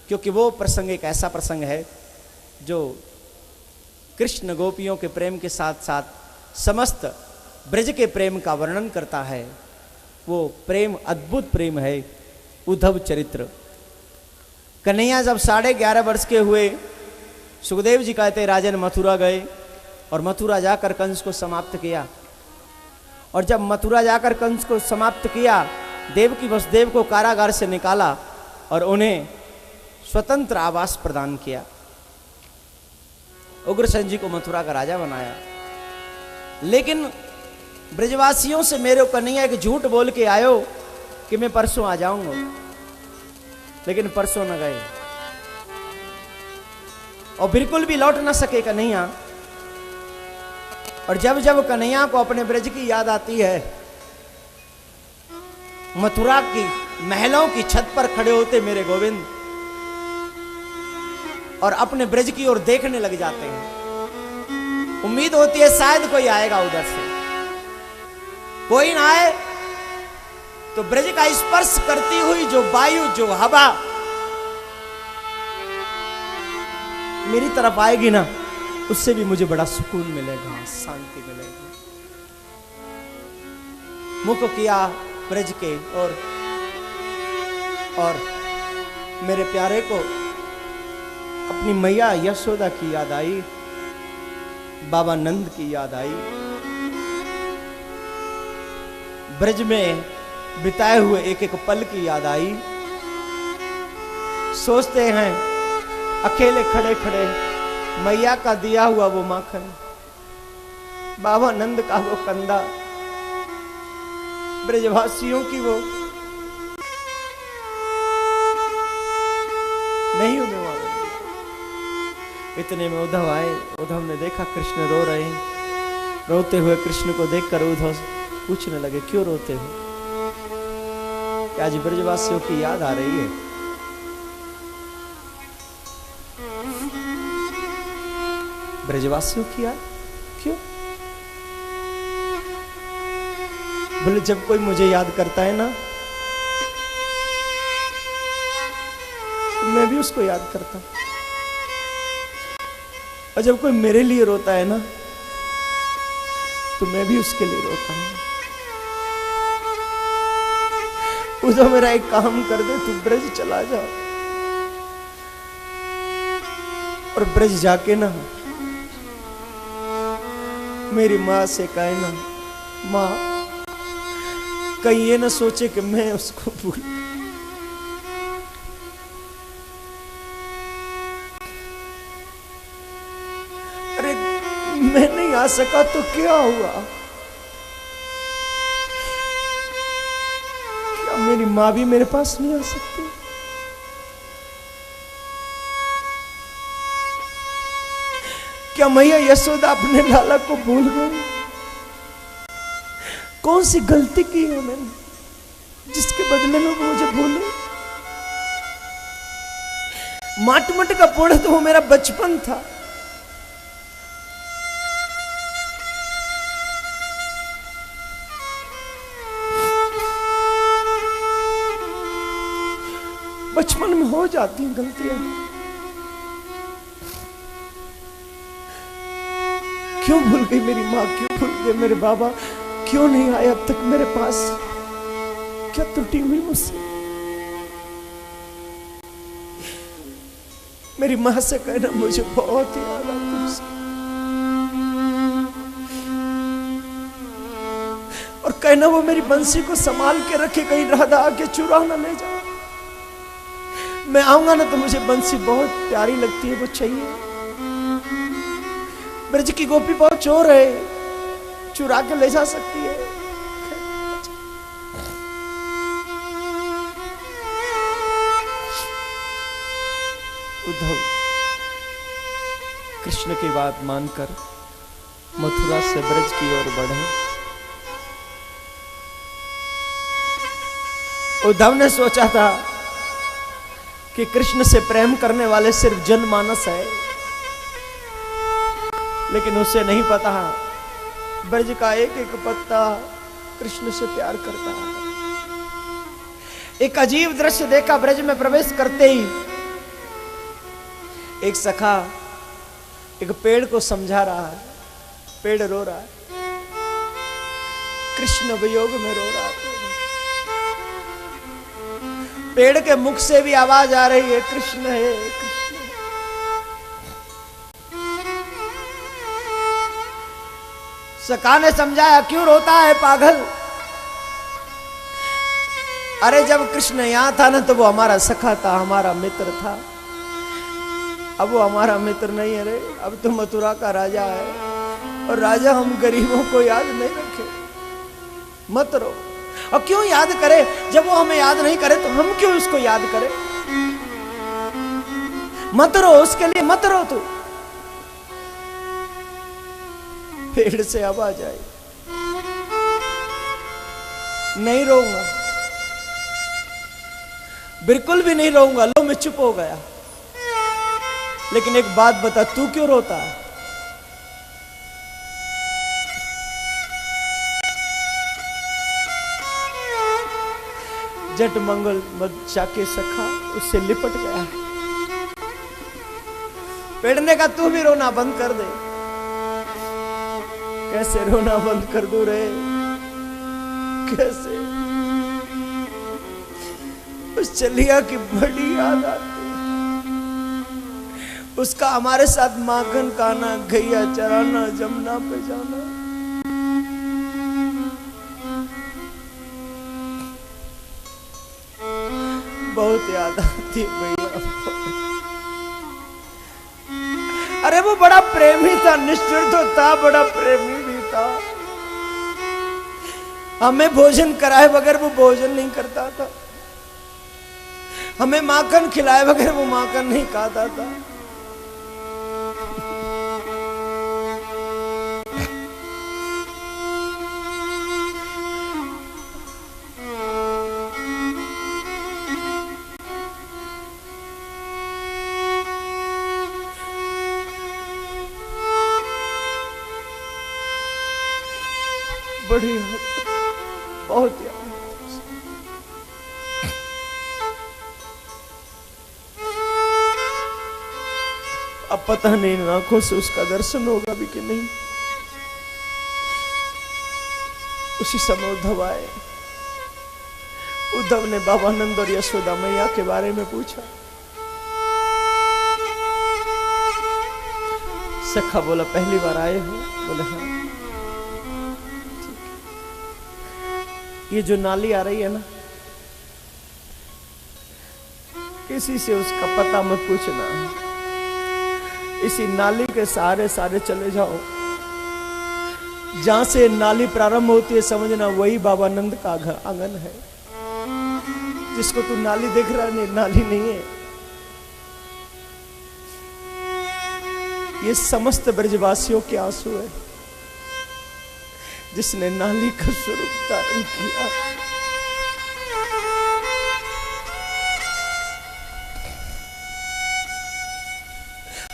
क्योंकि वो प्रसंग एक ऐसा प्रसंग है जो कृष्ण गोपियों के प्रेम के साथ साथ समस्त ब्रज के प्रेम का वर्णन करता है। वो प्रेम अद्भुत प्रेम है, उद्धव चरित्र। कन्हैया जब 11.5 वर्ष के हुए, सुखदेव जी कहते राजन मथुरा गए और मथुरा जाकर कंस को समाप्त किया। और जब मथुरा जाकर कंस को समाप्त किया, देवकी वसुदेव को कारागार से निकाला और उन्हें स्वतंत्र आवास प्रदान किया। उग्रसेन जी को मथुरा का राजा बनाया। लेकिन ब्रजवासियों से मेरे कन्हैया एक झूठ बोल के आयो कि मैं परसों आ जाऊंगा, लेकिन परसों न गए और बिल्कुल भी लौट ना सके कन्हैया। और जब जब कन्हैया को अपने ब्रज की याद आती है, मथुरा की महलों की छत पर खड़े होते मेरे गोविंद और अपने ब्रज की ओर देखने लग जाते हैं। उम्मीद होती है शायद कोई आएगा उधर से, कोई ना आए तो ब्रज का स्पर्श करती हुई जो वायु, जो हवा मेरी तरफ आएगी ना, उससे भी मुझे बड़ा सुकून मिलेगा, शांति मिलेगी। मुख किया ब्रज के और मेरे प्यारे को अपनी मैया यशोदा की याद आई, बाबा नंद की याद आई, ब्रज में बिताए हुए एक एक पल की याद आई। सोचते हैं अकेले खड़े खड़े मैया का दिया हुआ वो माखन, बाबा नंद का वो कंधा, ब्रजवासियों की वो नहीं उन्हें वहां। इतने में उद्धव आए। उद्धव ने देखा कृष्ण रो रहे हैं। रोते हुए कृष्ण को देखकर उद्धव पूछने लगे, क्यों रोते हो? क्या आज ब्रजवासियों की याद आ रही है? ब्रजवासियों की याद क्यों? बोले जब कोई मुझे याद करता है ना, तो मैं भी उसको याद करता हूं। और जब कोई मेरे लिए रोता है ना, तो मैं भी उसके लिए रोता हूं। उधर मेरा एक काम कर दे, तू ब्रज चला जा और ब्रज जाके ना मेरी माँ से कहे ना, माँ कहीं ये ना सोचे कि मैं उसको भूल। अरे मैं नहीं आ सका तो क्या हुआ? क्या मेरी माँ भी मेरे पास नहीं आ सकती? क्या मैया यशोदा अपने लाला को भूल गई? कौन सी गलती की है मैंने जिसके बदले में वो मुझे भूले? माटमट का पोड़ा तो वो मेरा बचपन था। बचपन में हो जाती हैं गलतियां। क्यों भूल गई मेरी माँ? क्यों भूल गए मेरे बाबा? क्यों नहीं आए अब तक मेरे पास? क्या त्रुटि हुई मुझसे? मेरी माँ से कहना मुझे बहुत याद आती है और कहना वो मेरी बंसी को संभाल के रखे, कहीं राधा आके चुरा ना ले जाए। मैं आऊंगा ना तो मुझे बंसी बहुत प्यारी लगती है, वो चाहिए। ब्रज की गोपी बहुत चोर है, चुरा के ले जा सकती है। उद्धव कृष्ण की बात मानकर मथुरा से ब्रज की ओर बढ़े। उद्धव ने सोचा था कि कृष्ण से प्रेम करने वाले सिर्फ जनमानस है, लेकिन उसे नहीं पता ब्रज का एक एक पत्ता कृष्ण से प्यार करता है। एक अजीब दृश्य देखा। ब्रज में प्रवेश करते ही एक सखा एक पेड़ को समझा रहा है, पेड़ रो रहा है, कृष्ण वियोग में रो रहा है। पेड़ के मुख से भी आवाज आ रही है, कृष्ण है, कृष्ण है। सखा ने समझाया, क्यों रोता है पागल? अरे जब कृष्ण यहां था ना तो वो हमारा सखा था, हमारा मित्र था। अब वो हमारा मित्र नहीं है रे, अब तो मथुरा का राजा है, और राजा हम गरीबों को याद नहीं रखे। मत रो। और क्यों याद करे? जब वो हमें याद नहीं करे तो हम क्यों उसको याद करें? मत रो, उसके लिए मत रो तू। पेड़ से आवाज आई, नहीं रोऊंगा, बिल्कुल भी नहीं रोऊंगा। लो मैं चुप हो गया। लेकिन एक बात बता, तू क्यों रोता है? जट मंगल मद जाके सखा उससे लिपट गया। पेड़ ने कहा, तू भी रोना बंद कर दे। कैसे रोना बंद कर दूं रे? कैसे? उस चलिया की बड़ी याद आती, उसका हमारे साथ माखन खाना, गैया चराना, जमुना पे जाना। बहुत याद आती है भैया। अरे वो बड़ा प्रेमी था, निष्ठुर तो था, बड़ा प्रेमी भी था। हमें भोजन कराए बगैर वो भोजन नहीं करता था, हमें माखन खिलाए बगैर वो माखन नहीं खाता था। बड़ी बहुत याद। अब पता नहीं आंखों से उसका दर्शन होगा भी कि नहीं। उसी समय उद्धव आए। उद्धव ने बाबा नंद और यशोदा मैया के बारे में पूछा। सखा बोला, पहली बार आए हो? बोले हाँ। ये जो नाली आ रही है ना, किसी से उसका पता मत पूछना। इसी नाली के सहारे सारे चले जाओ। जहां से नाली प्रारंभ होती है समझना वही बाबा नंद का आंगन है। जिसको तू नाली देख रहा है, नहीं, नाली नहीं है। ये समस्त ब्रजवासियों के आंसू है, जिसने नाली का स्वरूप धारण किया।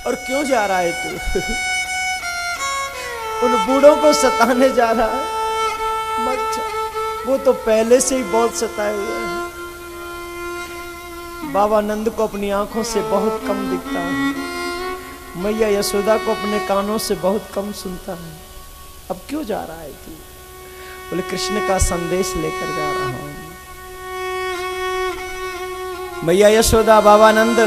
और क्यों जा रहा है तू? उन बूढ़ों को सताने जा रहा है? मत जा, वो तो पहले से ही बहुत सताए हुए हैं। बाबा नंद को अपनी आंखों से बहुत कम दिखता है, मैया यशोदा को अपने कानों से बहुत कम सुनता है। अब क्यों जा रहा है तू? बोले, कृष्ण का संदेश लेकर जा रहा हूं। मैया यशोदा, बाबा नंद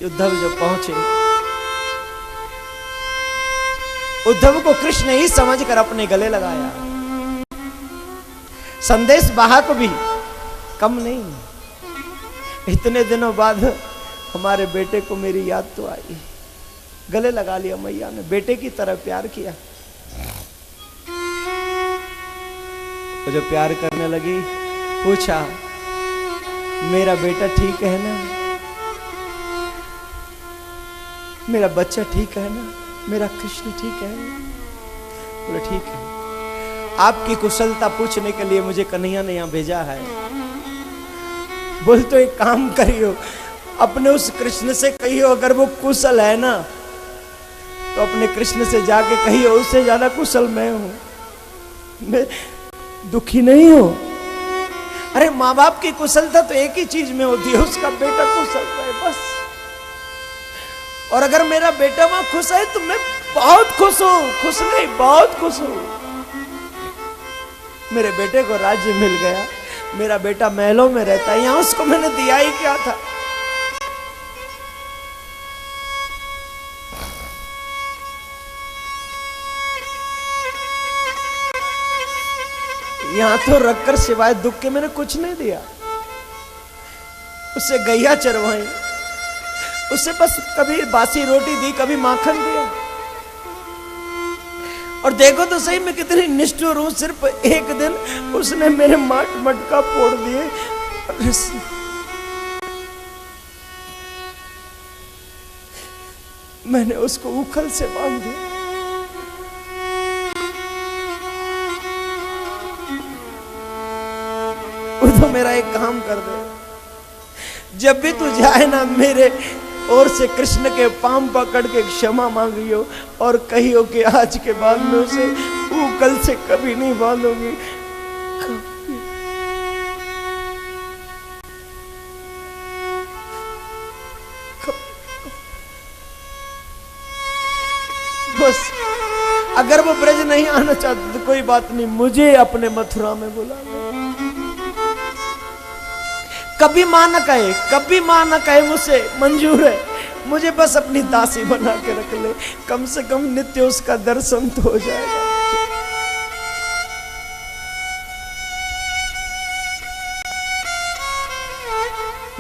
उद्धव जब पहुंचे, उद्धव को कृष्ण ही समझकर अपने गले लगाया। संदेश वाहक भी कम नहीं। इतने दिनों बाद हमारे बेटे को मेरी याद तो आई। गले लगा लिया मैया ने, बेटे की तरह प्यार किया। वो जो प्यार करने लगी, पूछा, मेरा बेटा ठीक है ना? मेरा बच्चा ठीक है ना? मेरा कृष्ण ठीक है? बोले, ठीक है। आपकी कुशलता पूछने के लिए मुझे कन्हैया ने यहां भेजा है। बोल, तो एक काम करियो, अपने उस कृष्ण से कहियो, अगर वो कुशल है ना तो अपने कृष्ण से जाके कहियो, उससे ज्यादा कुशल मैं हूं। मैं दुखी नहीं हूं। अरे माँ बाप की कुशलता तो एक ही चीज में होती है, उसका बेटा कुशल रहे बस। और अगर मेरा बेटा वहां खुश है तो मैं बहुत खुश हूं, खुश नहीं बहुत खुश हूं। मेरे बेटे को राज्य मिल गया, मेरा बेटा महलों में रहता है, यहां उसको मैंने दिया ही क्या था। यहां तो रखकर सिवाय दुख के मैंने कुछ नहीं दिया। उससे गैया चरवाई, उससे बस कभी बासी रोटी दी, कभी माखन दिया। और देखो तो सही मैं कितनी निष्ठुर हूं, सिर्फ एक दिन उसने मेरे मटका फोड़ दिए। मैंने उसको उखल से बांध दिया। तो मेरा एक काम कर दे, जब भी तू जाए ना मेरे और से कृष्ण के पांव पकड़ के क्षमा मांगियो और कहियो कि आज के बाद में उसे कल से कभी नहीं बांधूंगी। बस अगर वो ब्रज नहीं आना चाहते तो कोई बात नहीं, मुझे अपने मथुरा में बुला लो। कभी मां न कहे, कभी मां न कहे, मुझसे मंजूर है, मुझे बस अपनी दासी बना के रख ले, कम से कम नित्य उसका दर्शन तो हो जाएगा।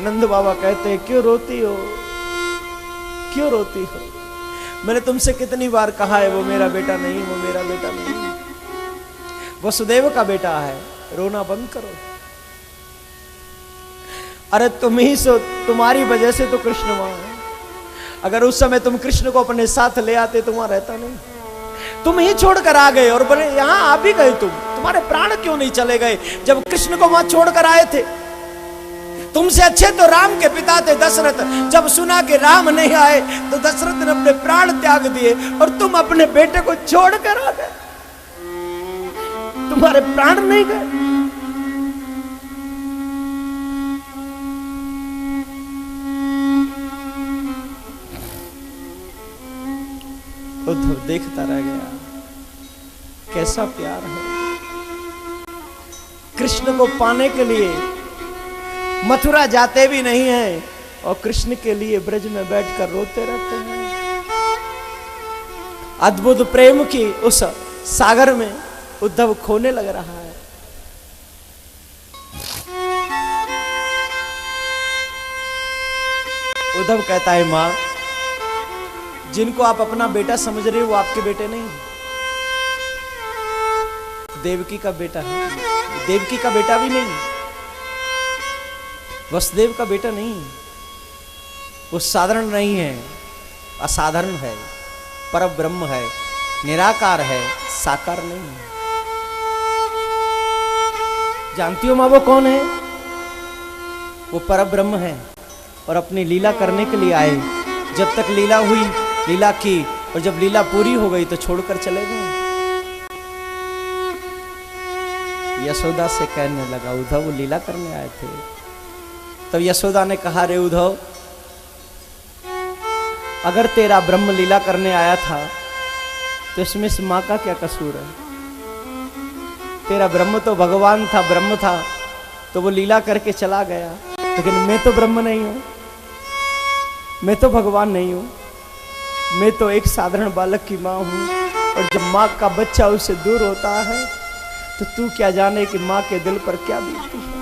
नंद बाबा कहते हैं क्यों रोती हो, क्यों रोती हो? मैंने तुमसे कितनी बार कहा है वो मेरा बेटा नहीं, वो मेरा बेटा नहीं, वसुदेव का बेटा है, रोना बंद करो। अरे तुम ही सो, तुम्हारी वजह से तो कृष्ण वहां है। अगर उस समय तुम कृष्ण को अपने साथ ले आते तो वहां रहता नहीं। तुम ही छोड़कर आ गए और बोले यहां आ भी गए तुम, तुम्हारे प्राण क्यों नहीं चले गए जब कृष्ण को वहां छोड़कर आए थे? तुमसे अच्छे तो राम के पिता थे दशरथ, जब सुना कि राम नहीं आए तो दशरथ ने अपने प्राण त्याग दिए और तुम अपने बेटे को छोड़कर आ गए, तुम्हारे प्राण नहीं गए। उद्धव देखता रह गया, कैसा प्यार है। कृष्ण को पाने के लिए मथुरा जाते भी नहीं हैं और कृष्ण के लिए ब्रज में बैठकर रोते रहते हैं। अद्भुत प्रेम की उस सागर में उद्धव खोने लग रहा है। उद्धव कहता है मां, जिनको आप अपना बेटा समझ रहे हो वो आपके बेटे नहीं, देवकी का बेटा है, देवकी का बेटा भी नहीं, वसुदेव का बेटा नहीं। वो साधारण नहीं है, असाधारण है, परम ब्रह्म है, निराकार है, साकार नहीं है। जानती हो मां वो कौन है? वो परम ब्रह्म है और अपनी लीला करने के लिए आए। जब तक लीला हुई, लीला की, और जब लीला पूरी हो गई तो छोड़कर चले गए। यशोदा से कहने लगा उद्धव वो लीला करने आए थे। तब यशोदा ने कहा रे उद्धव, अगर तेरा ब्रह्म लीला करने आया था तो इसमें इस मां का क्या कसूर है? तेरा ब्रह्म तो भगवान था, ब्रह्म था, तो वो लीला करके चला गया। लेकिन मैं तो ब्रह्म नहीं हूं, मैं तो भगवान नहीं हूं, मैं तो एक साधारण बालक की मां हूं। और जब मां का बच्चा उससे दूर होता है तो तू क्या जाने कि मां के दिल पर क्या बीतती है।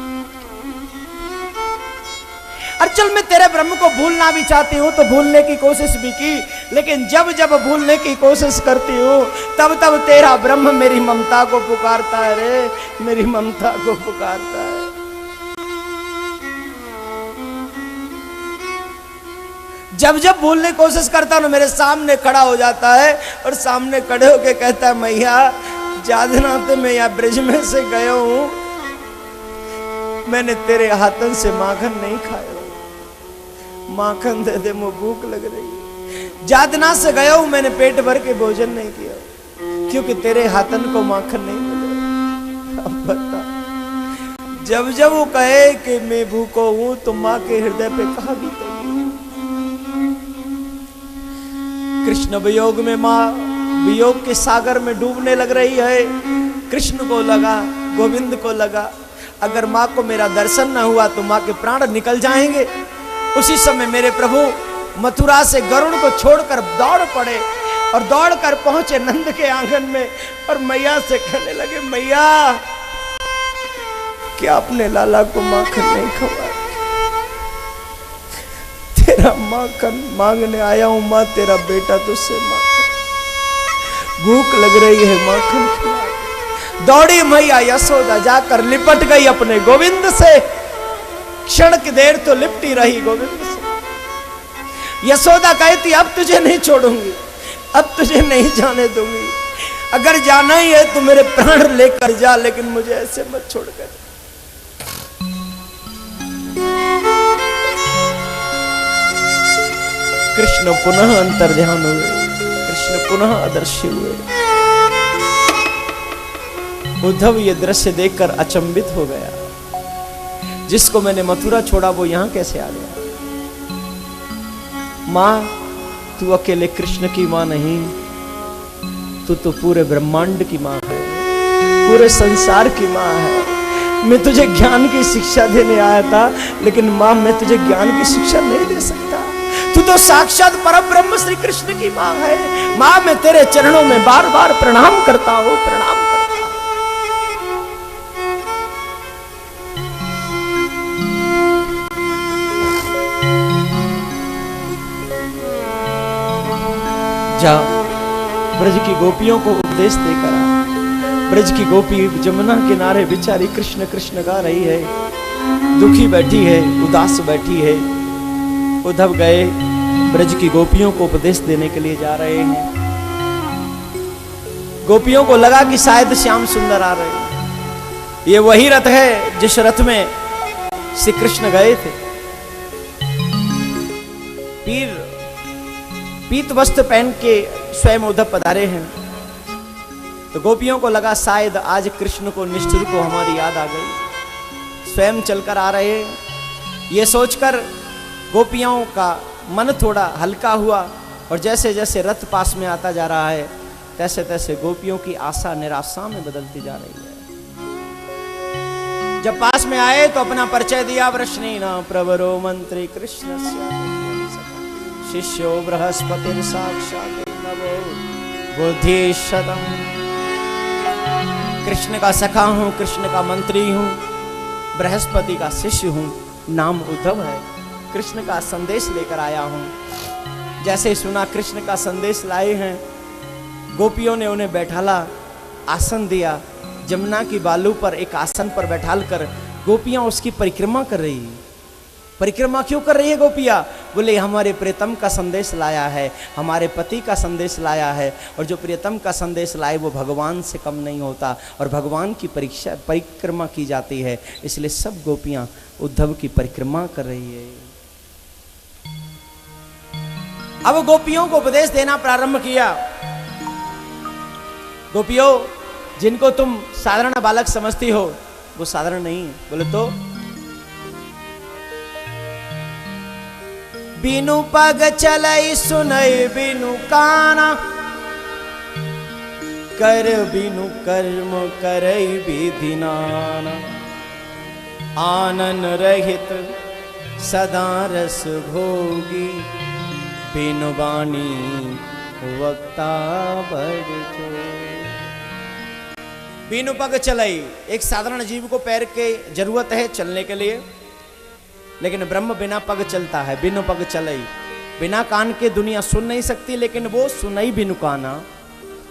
और चल मैं तेरे ब्रह्म को भूलना भी चाहती हूँ तो भूलने की कोशिश भी की, लेकिन जब जब भूलने की कोशिश करती हूँ तब तब तेरा ब्रह्म मेरी ममता को पुकारता है रे, मेरी ममता को पुकारता है। जब जब भूलने की कोशिश करता हूँ मेरे सामने खड़ा हो जाता है और सामने खड़े होके कहता है मैया जादनाते में या ब्रिज में से गया हूँ, मैंने तेरे हाथन से माखन नहीं खाया, माखन दे दे, मुझे भूख लग रही है। जादना से गया हूं, मैंने पेट भर के भोजन नहीं किया क्योंकि तेरे हाथन को माखन नहीं मिला। अब बता, जब जब वो कहे कि मैं भूखो हूं तो मां के हृदय पे कहा बीते। कृष्ण वियोग में मां वियोग के सागर में डूबने लग रही है। कृष्ण को लगा, गोविंद को लगा, अगर मां को मेरा दर्शन न हुआ तो मां के प्राण निकल जाएंगे। उसी समय मेरे प्रभु मथुरा से गरुड़ को छोड़कर दौड़ पड़े और दौड़कर पहुंचे नंद के आंगन में और मैया से कहने लगे, मैया क्या अपने लाला को माखन नहीं खवाया? तेरा माखन मांगने आया हूं मां, तेरा बेटा तुझसे माखन, भूख लग रही है, माखन खिला। दौड़ी मैया यशोदा जाकर लिपट गई अपने गोविंद से। क्षण की देर तो लिपटी रही गोविंद से। यशोदा कहती अब तुझे नहीं छोड़ूंगी, अब तुझे नहीं जाने दूंगी, अगर जाना ही है तो मेरे प्राण लेकर जा, लेकिन मुझे ऐसे मत छोड़कर। कृष्ण पुनः अंतर्ध्यान हुए, कृष्ण पुनः अदृश्य हुए। उद्धव ये दृश्य देखकर अचंभित हो गया, जिसको मैंने मथुरा छोड़ा वो यहां कैसे आ गया? मां तू अकेले कृष्ण की मां नहीं, तू तो पूरे ब्रह्मांड की मां है, पूरे संसार की मां है। मैं तुझे ज्ञान की शिक्षा देने आया था, लेकिन मां मैं तुझे ज्ञान की शिक्षा नहीं दे सकता। तू तो साक्षात परब्रह्म श्री कृष्ण की मां है। मां मैं तेरे चरणों में बार बार प्रणाम करता हूं, प्रणाम करता हूं। जा ब्रज की गोपियों को उपदेश देकर आ। ब्रज की गोपी जमुना किनारे बेचारी कृष्ण कृष्ण गा रही है, दुखी बैठी है, उदास बैठी है। उद्धव गए ब्रज की गोपियों को उपदेश देने के लिए जा रहे हैं। गोपियों को लगा कि शायद श्याम सुंदर आ रहे हैं। ये वही रथ है जिस रथ में श्री कृष्ण गए थे। पीत वस्त्र पहन के स्वयं उद्धव पधारे हैं। तो गोपियों को लगा शायद आज कृष्ण को निष्ठुर को हमारी याद आ गई, स्वयं चलकर आ रहे हैं। ये सोचकर गोपियों का मन थोड़ा हल्का हुआ और जैसे जैसे रथ पास में आता जा रहा है तैसे तैसे गोपियों की आशा निराशा में बदलती जा रही है। जब पास में आए तो अपना परिचय दिया, वृष्णीना प्रवरो मंत्री कृष्ण शिष्यो बृहस्पति साक्षात् नवो बुद्धिशतम्। कृष्ण का सखा हूं, कृष्ण का मंत्री हूं, बृहस्पति का शिष्य हूं, नाम उद्धव है, कृष्ण का संदेश लेकर आया हूं। जैसे ही सुना कृष्ण का संदेश लाए हैं, गोपियों ने उन्हें बैठाला, आसन दिया। जमुना की बालू पर एक आसन पर बैठाल कर गोपियां उसकी परिक्रमा कर रही है। परिक्रमा क्यों कर रही है गोपियां? बोले हमारे प्रियतम का संदेश लाया है, हमारे पति का संदेश लाया है, और जो प्रियतम का संदेश लाए वो भगवान से कम नहीं होता और भगवान की परिक्रमा की जाती है। इसलिए सब गोपियां उद्धव की परिक्रमा कर रही है। अब गोपियों को उपदेश देना प्रारंभ किया। गोपियों, जिनको तुम साधारण बालक समझती हो वो साधारण नहीं है। बोले तो बिनु पग चलई सुनई बिनु काना, कर बिनु कर्म करई विधि नाना, आनन रहित सदा रस भोगी, बिनु वाणी वक्ता बड़ जो। बिनु पग चलई, एक साधारण जीव को पैर के जरूरत है चलने के लिए, लेकिन ब्रह्म बिना पग चलता है। बिनु पग चलई, बिना कान के दुनिया सुन नहीं सकती, लेकिन वो सुनई बिनु काना।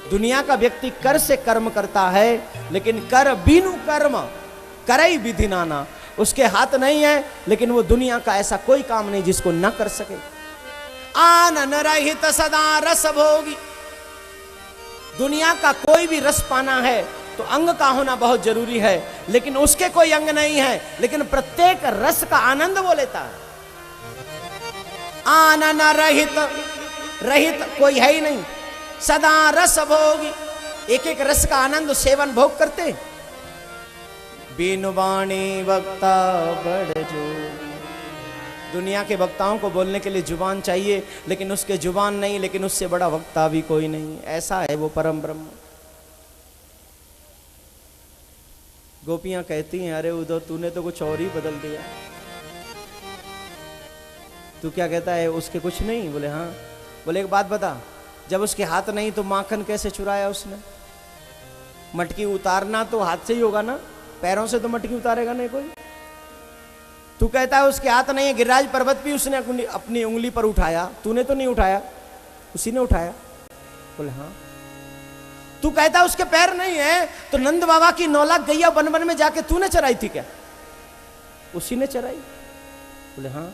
दुनिया का व्यक्ति कर से कर्म करता है, लेकिन कर बिनु कर्म करई विधि नाना। उसके हाथ नहीं है, लेकिन वो दुनिया का ऐसा कोई काम नहीं जिसको न कर सके। आनन रहित सदा रस भोगी, दुनिया का कोई भी रस पाना है तो अंग का होना बहुत जरूरी है, लेकिन उसके कोई अंग नहीं है, लेकिन प्रत्येक रस का आनंद वो लेता है। आनन रहित, रहित कोई है ही नहीं, सदा रस भोगी, एक एक रस का आनंद सेवन भोग करते। बीनु वाणी वक्ता बड़ जो। दुनिया के वक्ताओं को बोलने के लिए जुबान चाहिए, लेकिन उसके जुबान नहीं, लेकिन उससे बड़ा वक्ता भी कोई नहीं। ऐसा है वो परम ब्रह्म। गोपियां कहती हैं, अरे उद्धव तूने तो कुछ और ही बदल दिया। तू क्या कहता है, उसके कुछ नहीं? बोले हाँ। बोले एक बात बता, जब उसके हाथ नहीं तो माखन कैसे चुराया उसने? मटकी उतारना तो हाथ से ही होगा ना, पैरों से तो मटकी उतारेगा नहीं कोई। तू कहता है उसके हाथ नहीं है, गिरिराज पर्वत भी उसने अपनी उंगली पर उठाया, तूने तो नहीं उठाया, उसी ने उठाया। बोले हाँ। तू कहता है उसके पैर नहीं है, तो नंद बाबा की 9 लाख गैया वन वन में जाके तूने चराई थी क्या? उसी ने चराई। बोले हाँ।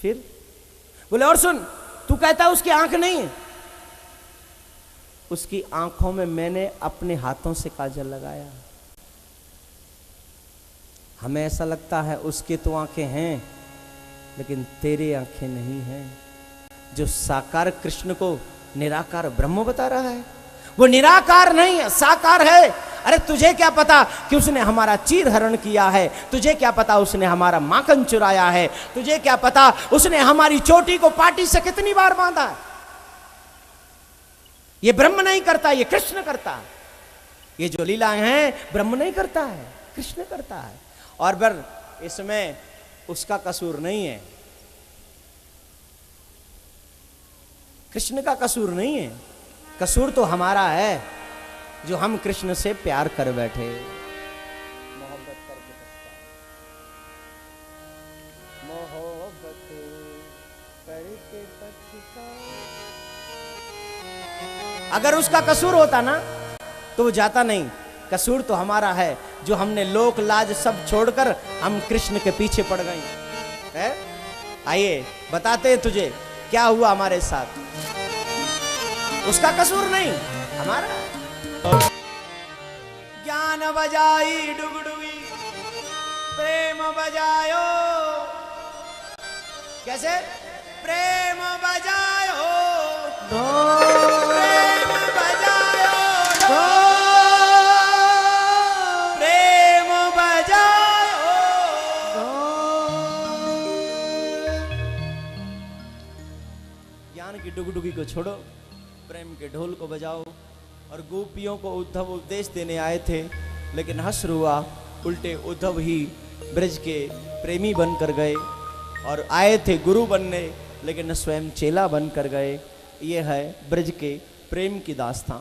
फिर बोले और सुन, तू कहता है उसकी आंख नहीं है, उसकी आंखों में मैंने अपने हाथों से काजल लगाया। हमें ऐसा लगता है उसके तो आंखें हैं, लेकिन तेरे आंखें नहीं हैं। जो साकार कृष्ण को निराकार ब्रह्म बता रहा है, वो निराकार नहीं है, साकार है। अरे तुझे क्या पता कि उसने हमारा चीर हरण किया है? तुझे क्या पता उसने हमारा माखन चुराया है? तुझे क्या पता उसने हमारी चोटी को पाटी से कितनी बार बांधा है? ये ब्रह्म नहीं करता, ये कृष्ण करता है। ये जो लीलाएं हैं ब्रह्म नहीं करता है, कृष्ण करता है। और बर इसमें उसका कसूर नहीं है, कृष्ण का कसूर नहीं है। कसूर तो हमारा है, जो हम कृष्ण से प्यार कर बैठे, मोहब्बत करके पछता। अगर उसका कसूर होता ना तो वो जाता नहीं। कसूर तो हमारा है, जो हमने लोक लाज सब छोड़कर हम कृष्ण के पीछे पड़ गए हैं। आइए बताते हैं तुझे क्या हुआ हमारे साथ। उसका कसूर नहीं, हमारा। ज्ञान बजाई डुगडुगी प्रेम बजायो, कैसे? प्रेम बजायो प्रेम बजायो प्रेम बजायो। ज्ञान की डुगडुगी को छोड़ो, प्रेम के ढोल को बजाओ। और गोपियों को उद्धव उपदेश देने आए थे, लेकिन हश्र हुआ, उल्टे उद्धव ही ब्रज के प्रेमी बनकर गए। और आए थे गुरु बनने, लेकिन स्वयं चेला बनकर गए। ये है ब्रज के प्रेम की दास्तां।